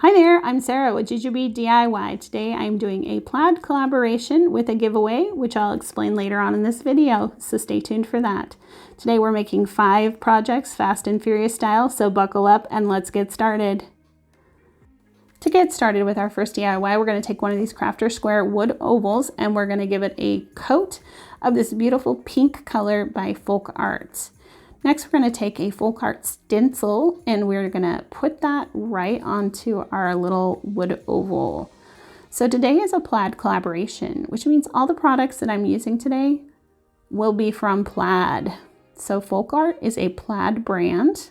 Hi there, I'm Sarah with Jujubee DIY. Today I'm doing a plaid collaboration with a giveaway, which I'll explain later on in this video, so stay tuned for that. Today we're making 5 projects fast and furious style, so buckle up and let's get started. To get started with our first DIY, we're going to take one of these Crafter Square wood ovals and we're going to give it a coat of this beautiful pink color by Folk Arts. Next, we're going to take a Folk Art stencil and we're going to put that right onto our little wood oval. So today is a plaid collaboration, which means all the products that I'm using today will be from Plaid. So Folk Art is a Plaid brand.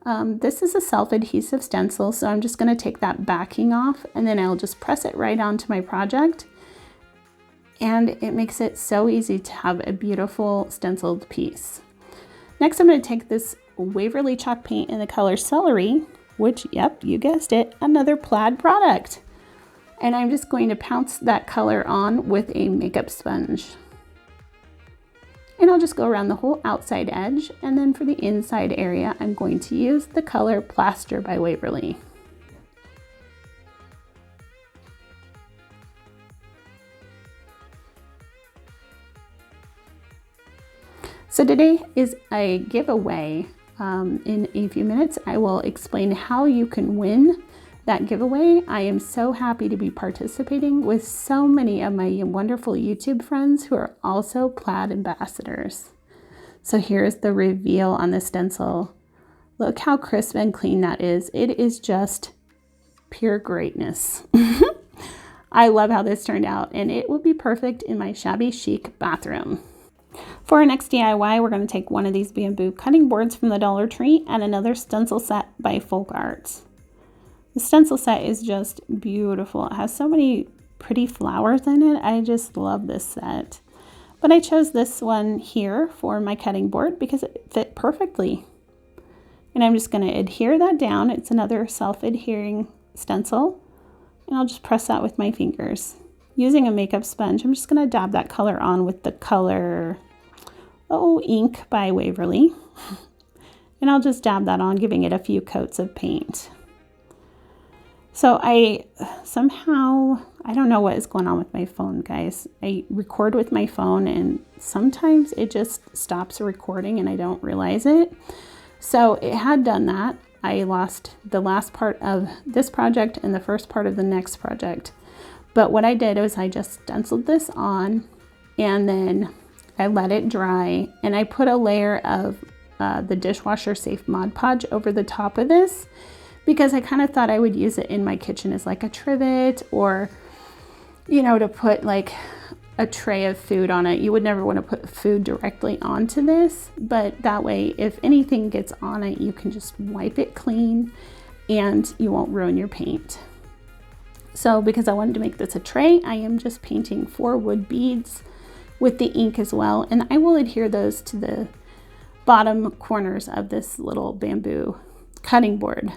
This is a self-adhesive stencil, so I'm just going to take that backing off and then I'll just press it right onto my project. And it makes it so easy to have a beautiful stenciled piece. Next, I'm going to take this Waverly chalk paint in the color Celery, which, yep, you guessed it, another Plaid product. And I'm just going to pounce that color on with a makeup sponge. And I'll just go around the whole outside edge, and then for the inside area, I'm going to use the color Plaster by Waverly. So today is a giveaway. In a few minutes, I will explain how you can win that giveaway. I am so happy to be participating with so many of my wonderful YouTube friends who are also Plaid ambassadors. So here's the reveal on the stencil. Look how crisp and clean that is. It is just pure greatness. I love how this turned out, and it will be perfect in my shabby chic bathroom. For our next DIY, we're going to take one of these bamboo cutting boards from the Dollar Tree and another stencil set by Folk Arts. The stencil set is just beautiful. It has so many pretty flowers in it. I just love this set. But I chose this one here for my cutting board because it fit perfectly. And I'm just going to adhere that down. It's another self-adhering stencil. And I'll just press that with my fingers. Using a makeup sponge, I'm just going to dab that color on with the color Ink by Waverly. And I'll just dab that on, giving it a few coats of paint. So I don't know what is going on with my phone, guys. I record with my phone and sometimes it just stops recording and I don't realize it. So it had done that. I lost the last part of this project and the first part of the next project. But what I did was I just stenciled this on and then I let it dry and I put a layer of the Dishwasher Safe Mod Podge over the top of this because I kind of thought I would use it in my kitchen as like a trivet or, you know, to put like a tray of food on it. You would never want to put food directly onto this, but that way if anything gets on it, you can just wipe it clean and you won't ruin your paint. So because I wanted to make this a tray, I am just painting 4 wood beads with the ink as well. And I will adhere those to the bottom corners of this little bamboo cutting board.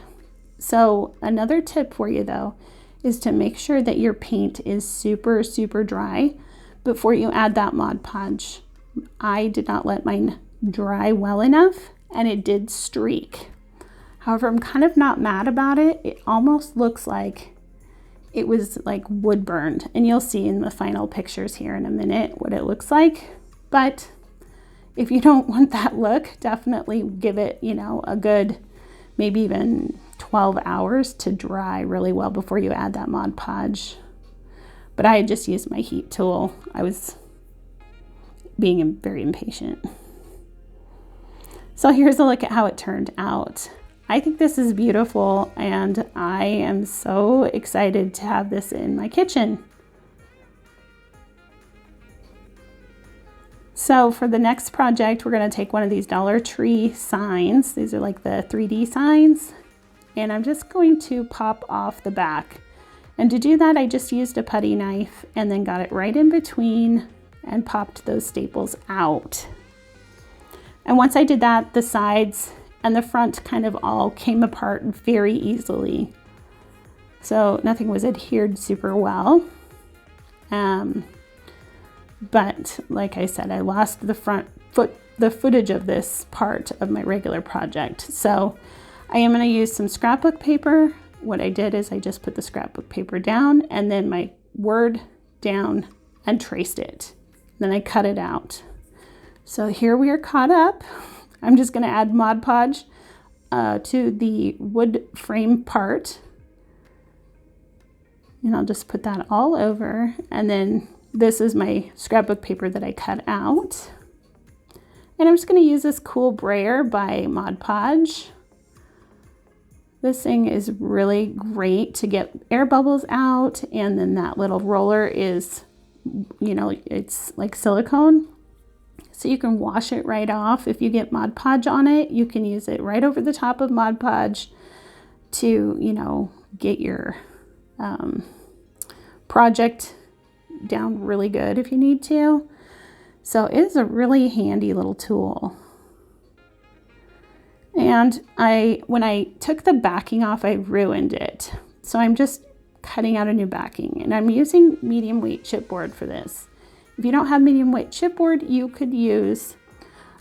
So another tip for you though, is to make sure that your paint is super, super dry before you add that Mod Podge. I did not let mine dry well enough and it did streak. However, I'm kind of not mad about it. It almost looks like it was like wood burned, and you'll see in the final pictures here in a minute what it looks like. But if you don't want that look, definitely give it, you know, a good maybe even 12 hours to dry really well before you add that Mod Podge. But I had just used my heat tool. I was being very impatient. So here's a look at how it turned out. I think this is beautiful and I am so excited to have this in my kitchen. So for the next project, we're going to take one of these Dollar Tree signs. These are like the 3D signs. And I'm just going to pop off the back. And to do that, I just used a putty knife and then got it right in between and popped those staples out. And once I did that, the sides and the front kind of all came apart very easily. So nothing was adhered super well. But like I said, I lost the footage of this part of my regular project. So I am going to use some scrapbook paper what I did is I just put the scrapbook paper down and then my word down and traced it. Then I cut it out. So here we are caught up. I'm just going to add Mod Podge to the wood frame part. And I'll just put that all over. And then this is my scrapbook paper that I cut out. And I'm just going to use this cool brayer by Mod Podge. This thing is really great to get air bubbles out. And then that little roller is, you know, it's like silicone. So you can wash it right off. If you get Mod Podge on it, you can use it right over the top of Mod Podge to, you know, get your project down really good if you need to. So it is a really handy little tool. And when I took the backing off, I ruined it. So I'm just cutting out a new backing, and I'm using medium weight chipboard for this. If you don't have medium weight chipboard, you could use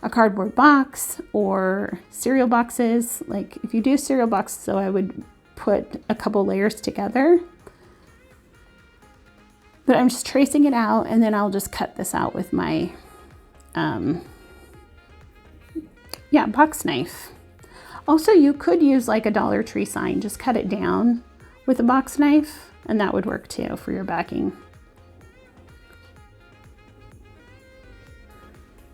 a cardboard box or cereal boxes. Like if you do cereal boxes, so I would put a couple layers together. But I'm just tracing it out, and then I'll just cut this out with my box knife. Also, you could use like a Dollar Tree sign, just cut it down with a box knife, and that would work too for your backing.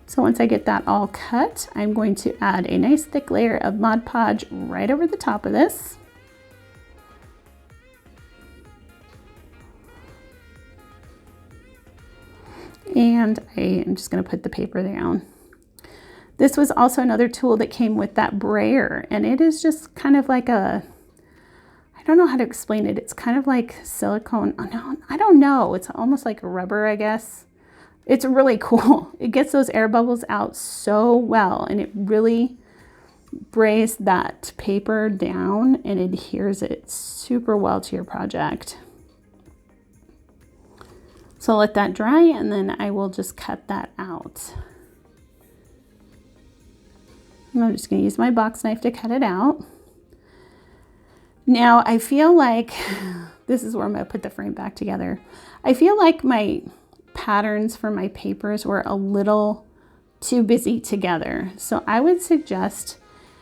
So once I get that all cut, I'm going to add a nice thick layer of Mod Podge right over the top of this. And I am just going to put the paper down. This was also another tool that came with that brayer, and it is just kind of like I don't know how to explain it. It's kind of like silicone. Oh, no, I don't know. It's almost like a rubber, I guess. It's really cool. It gets those air bubbles out so well, and it really brays that paper down and adheres it super well to your project. So let that dry, and then I will just cut that out. I'm just going to use my box knife to cut it out. Now I feel like this is where I'm going to put the frame back together. I feel like my patterns for my papers were a little too busy together. So I would suggest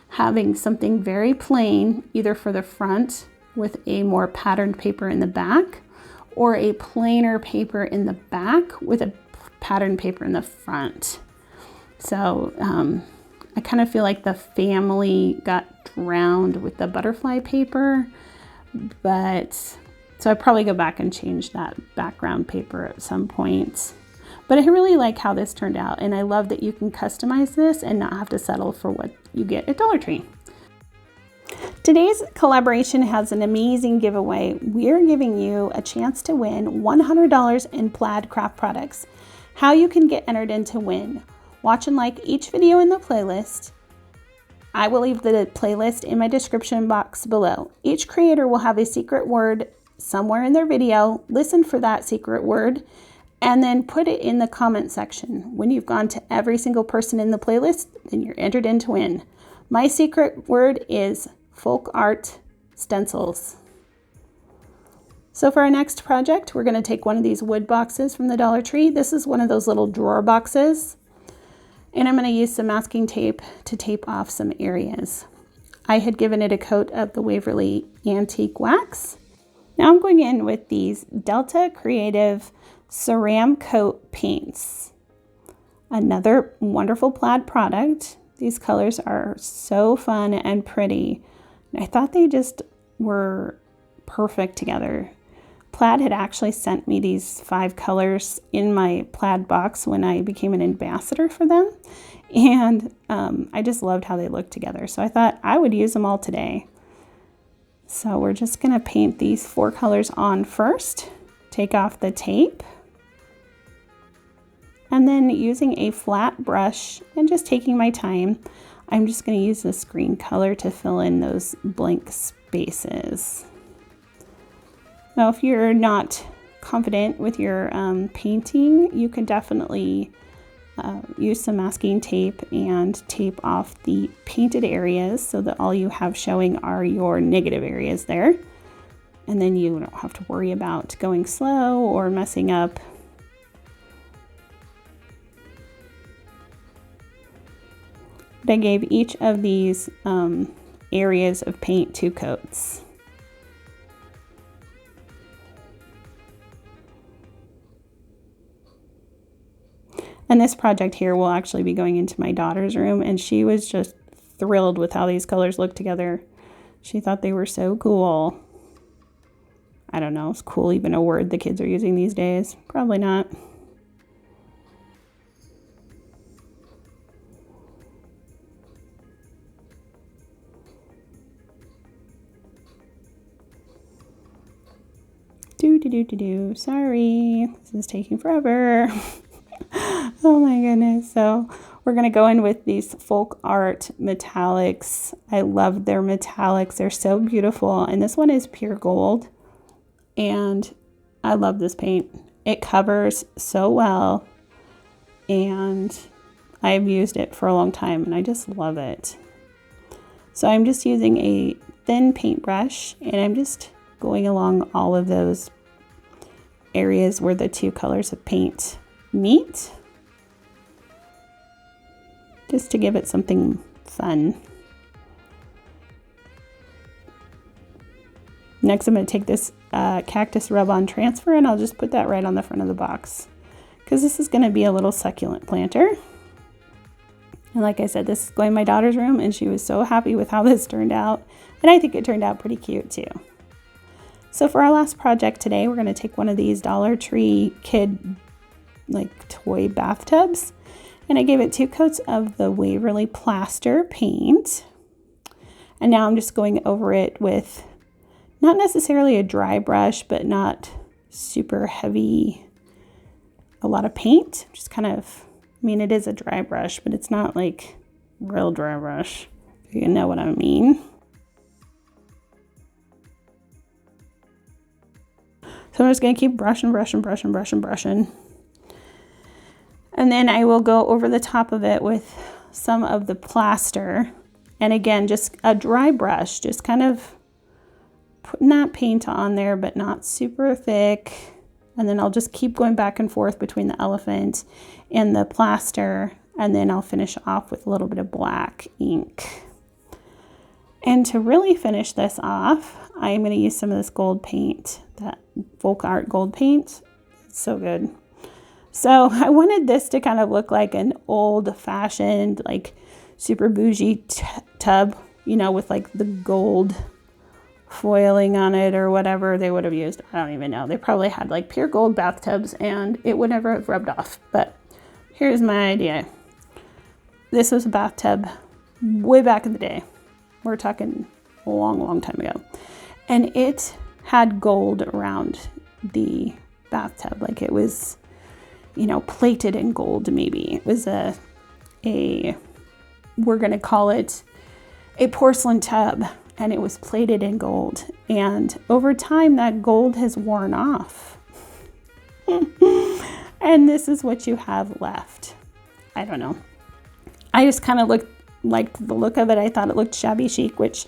having something very plain, either for the front with a more patterned paper in the back, or a plainer paper in the back with a patterned paper in the front. So I kind of feel like the family got drowned with the butterfly paper, but so I probably go back and change that background paper at some point. But I really like how this turned out, and I love that you can customize this and not have to settle for what you get at Dollar Tree. Today's collaboration has an amazing giveaway. We're giving you a chance to win $100 in Plaid craft products. How you can get entered in to win. Watch and like each video in the playlist. I will leave the playlist in my description box below. Each creator will have a secret word somewhere in their video. Listen for that secret word and then put it in the comment section. When you've gone to every single person in the playlist, then you're entered in to win. My secret word is folk art stencils. So for our next project, we're going to take one of these wood boxes from the Dollar Tree. This is one of those little drawer boxes. And I'm going to use some masking tape to tape off some areas. I had given it a coat of the Waverly Antique Wax. Now I'm going in with these Delta Creative Ceram Coat paints. Another wonderful Plaid product. These colors are so fun and pretty. I thought they just were perfect together. Plaid had actually sent me these 5 colors in my Plaid box when I became an ambassador for them. And I just loved how they looked together. So I thought I would use them all today. So we're just going to paint these 4 colors on first. Take off the tape. And then using a flat brush and just taking my time, I'm just going to use this green color to fill in those blank spaces. Now, if you're not confident with your painting, you can definitely use some masking tape and tape off the painted areas so that all you have showing are your negative areas there. and then you don't have to worry about going slow or messing up. But I gave each of these areas of paint 2 coats. And this project here will actually be going into my daughter's room, and she was just thrilled with how these colors look together. She thought they were so cool. I don't know, is cool even a word the kids are using these days? Probably not. Sorry, this is taking forever. Oh my goodness. So we're going to go in with these folk art metallics. I love their metallics. They're so beautiful. And this one is pure gold. And I love this paint. It covers so well. And I've used it for a long time and I just love it. So I'm just using a thin paintbrush and I'm just going along all of those areas where the 2 colors of paint meet, just to give it something fun. Next, I'm going to take this cactus rub-on transfer and I'll just put that right on the front of the box because this is going to be a little succulent planter. And like I said, this is going in my daughter's room and she was so happy with how this turned out. And I think it turned out pretty cute too. So for our last project today, we're going to take one of these Dollar Tree kid like toy bathtubs, and I gave it 2 coats of the Waverly Plaster paint. And now I'm just going over it with not necessarily a dry brush, but not super heavy, a lot of paint. Just kind of, I mean, it is a dry brush, but it's not like real dry brush, if you know what I mean. So I'm just going to keep brushing. And then I will go over the top of it with some of the plaster. And again, just a dry brush, just kind of putting that paint on there, but not super thick. And then I'll just keep going back and forth between the elephant and the plaster. And then I'll finish off with a little bit of black ink. And to really finish this off, I'm going to use some of this gold paint, that folk art gold paint. It's so good. So I wanted this to kind of look like an old-fashioned, like super bougie tub, you know, with like the gold foiling on it or whatever they would have used. I don't even know. They probably had like pure gold bathtubs and it would never have rubbed off. But here's my idea. This was a bathtub way back in the day. We're talking a long time ago. And it had gold around the bathtub. Like it was, you know, plated in gold maybe. It was a we're going to call it a porcelain tub, and it was plated in gold. And over time that gold has worn off. And this is what you have left. I don't know. I just kind of liked the look of it. I thought it looked shabby chic, which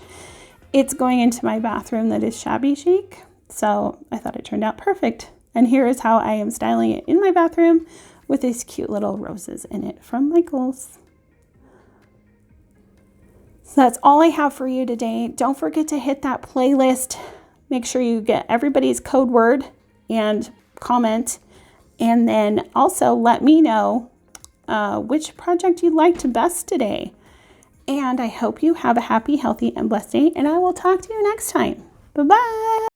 it's going into my bathroom that is shabby chic. So I thought it turned out perfect. And here is how I am styling it in my bathroom with these cute little roses in it from Michael's. So that's all I have for you today. Don't forget to hit that playlist. Make sure you get everybody's code word and comment. And then also let me know which project you liked best today. And I hope you have a happy, healthy, and blessed day. And I will talk to you next time. Bye-bye.